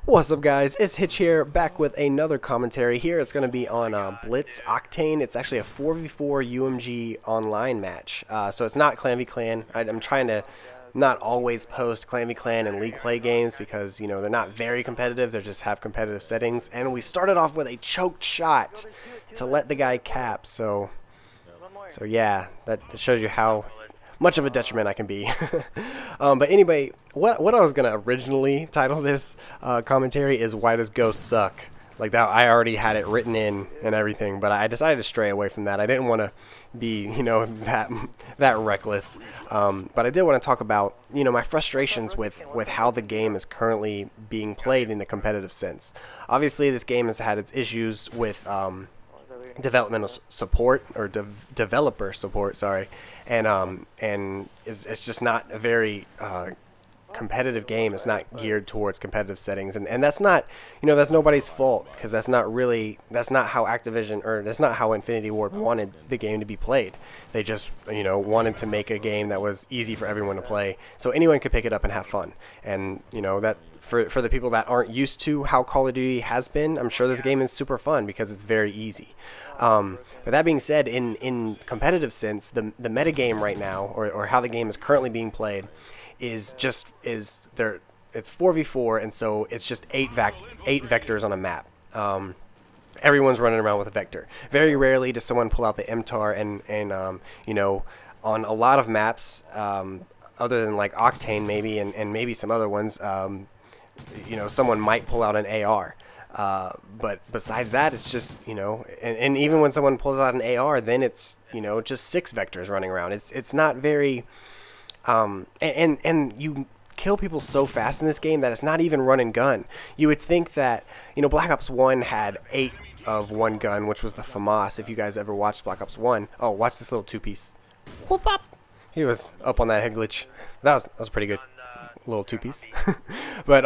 What's up, guys? It's Hitch here, back with another commentary here. It's going to be on Blitz Octane. It's actually a 4v4 UMG online match. So it's not Clan v Clan. I'm trying to not always post Clan v Clan and League play games because, you know, they're not very competitive. They just have competitive settings. And we started off with a choked shot to let the guy cap. So yeah, that shows you how much of a detriment I can be. But anyway, what I was gonna originally title this commentary is "Why Does Ghost Suck?" Like that, I already had it written in and everything, but I decided to stray away from that. I didn't want to be, you know, that reckless. But I did want to talk about, you know, my frustrations with how the game is currently being played in a competitive sense. Obviously, this game has had its issues with developmental support or developer support, sorry, and it's just not a very competitive game. It's not geared towards competitive settings, and that's not, you know, that's nobody's fault, because that's not how Activision, or that's not how Infinity Ward wanted the game to be played. They just, you know, wanted to make a game that was easy for everyone to play, so anyone could pick it up and have fun. And you know, that for the people that aren't used to how Call of Duty has been, I'm sure this game is super fun because it's very easy. But that being said, in competitive sense, the metagame right now, or how the game is currently being played, is it's 4v4, and so it's just eight vectors on a map. Everyone's running around with a vector. Very rarely does someone pull out the MTAR, and you know, on a lot of maps, other than like Octane maybe, and maybe some other ones, you know, someone might pull out an AR. But besides that, it's just, you know, and even when someone pulls out an AR, then it's, you know, just 6 vectors running around. It's not very, and you kill people so fast in this game that it's not even run and gun. You would think that, you know, Black Ops 1 had 8 of one gun, which was the FAMAS. If you guys ever watched Black Ops 1, oh, watch this little two-piece. Whoop up! He was up on that head glitch. That was pretty good. Little two-piece. But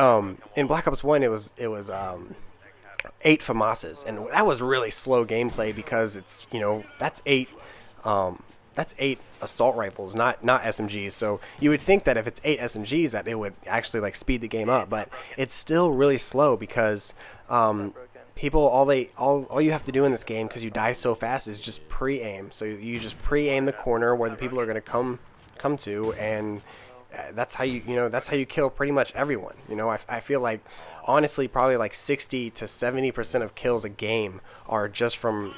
in Black Ops 1, it was 8 FAMASes, and that was really slow gameplay because it's, you know, that's 8 assault rifles, not SMGs. So you would think that if it's 8 SMGs that it would actually like speed the game up, but it's still really slow because people, all you have to do in this game, because you die so fast, is just pre-aim. So you just pre-aim the corner where the people are going to come to, and that's how you kill pretty much everyone. You know, I feel like, honestly, probably like 60 to 70% of kills a game are just from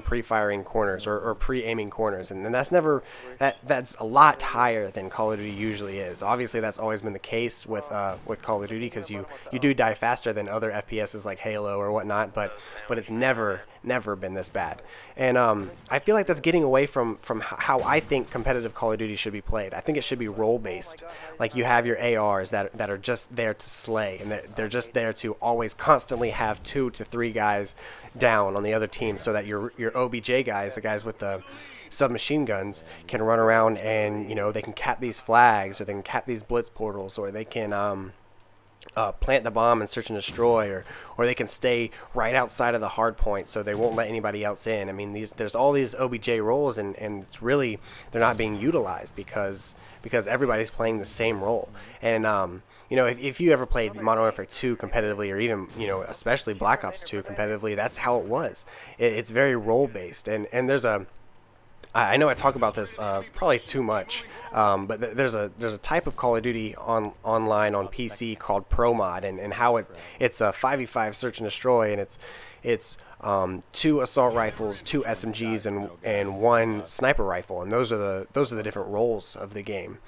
pre-firing corners, or pre-aiming corners, and that's a lot higher than Call of Duty usually is. Obviously, that's always been the case with Call of Duty, because you do die faster than other FPSs like Halo or whatnot, but it's never been this bad. And I feel like that's getting away from how I think competitive Call of Duty should be played. I think it should be role-based. Like, you have your ARs that are just there to slay, and they're just there to always constantly have 2 to 3 guys down on the other team, so that your OBJ guys, the guys with the submachine guns, can run around, and, you know, they can cap these flags, or they can cap these blitz portals, or they can plant the bomb and search and destroy, or they can stay right outside of the hard point so they won't let anybody else in. I mean, there's all these OBJ roles, and it's really, they're not being utilized because everybody's playing the same role. And you know, if you ever played Modern Warfare 2 competitively, or even, you know, especially Black Ops 2 competitively, that's how it was. It's very role based, and there's a, I know I talk about this probably too much, but there's a type of Call of Duty online on PC called Pro Mod, and how it's a 5v5 search and destroy, and it's 2 assault rifles, 2 SMGs, and 1 sniper rifle, and those are the different roles of the game.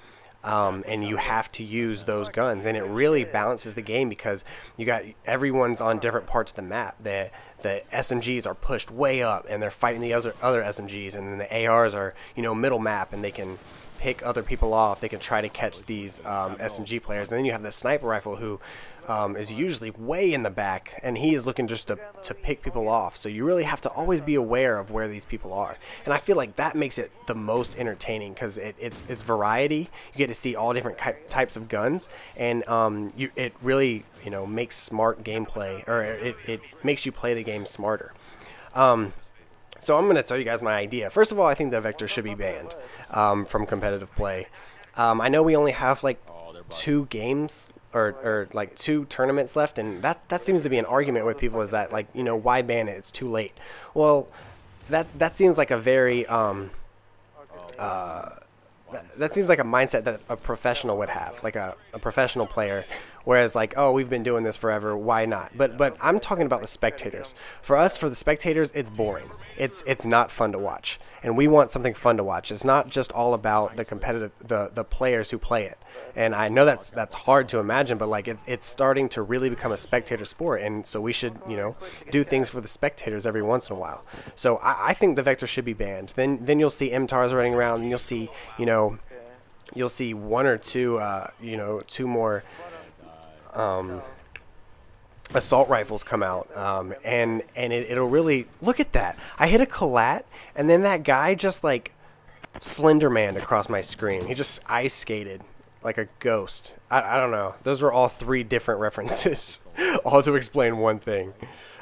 And you have to use those guns, and it really balances the game because everyone's on different parts of the map. The SMGs are pushed way up, and they're fighting the other SMGs, and then the ARs are, you know, middle map, and they can pick other people off. They can try to catch these SMG players, and then you have the sniper rifle, who is usually way in the back, and he is looking just to pick people off. So you really have to always be aware of where these people are, and I feel like that makes it the most entertaining, because it's variety. You get to see all different types of guns, and it really, you know, makes smart gameplay, or it makes you play the game smarter. So I'm going to tell you guys my idea. First of all, I think the vector should be banned from competitive play. I know we only have like 2 games or like 2 tournaments left, and that seems to be an argument with people, is that, like, you know, why ban it? It's too late. Well, that seems like a very that seems like a mindset that a professional would have, like a professional player. Whereas, like, oh, we've been doing this forever, why not? But I'm talking about the spectators. For us, for the spectators, it's boring. It's not fun to watch, and we want something fun to watch. It's not just all about the competitive, the players who play it. And I know that's hard to imagine, but like it's starting to really become a spectator sport, and so we should, you know, do things for the spectators every once in a while. So I think the Vector should be banned. Then you'll see MTARs running around, and you'll see, you know, you'll see 1 or 2, you know, 2 more assault rifles come out, and it'll really, look at that. I hit a collat, and then that guy just like Slenderman across my screen. He just ice skated like a ghost. I don't know. Those were all 3 different references, all to explain one thing.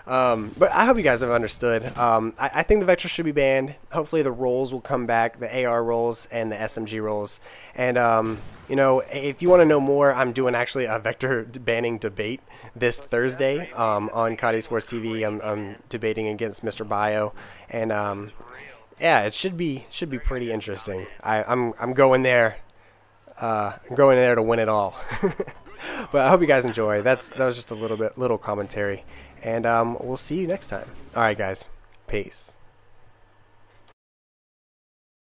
But I hope you guys have understood. I think the Vector should be banned. Hopefully the rolls will come back, the AR rolls and the SMG rolls. And you know, if you want to know more, I'm doing actually a Vector banning debate this Thursday on COD Sports TV. I'm debating against Mr. Bio, and yeah, it should be pretty interesting. I'm going there. I'm going there to win it all. But I hope you guys enjoy. That was just a little commentary, and we'll see you next time. All right, guys. Peace.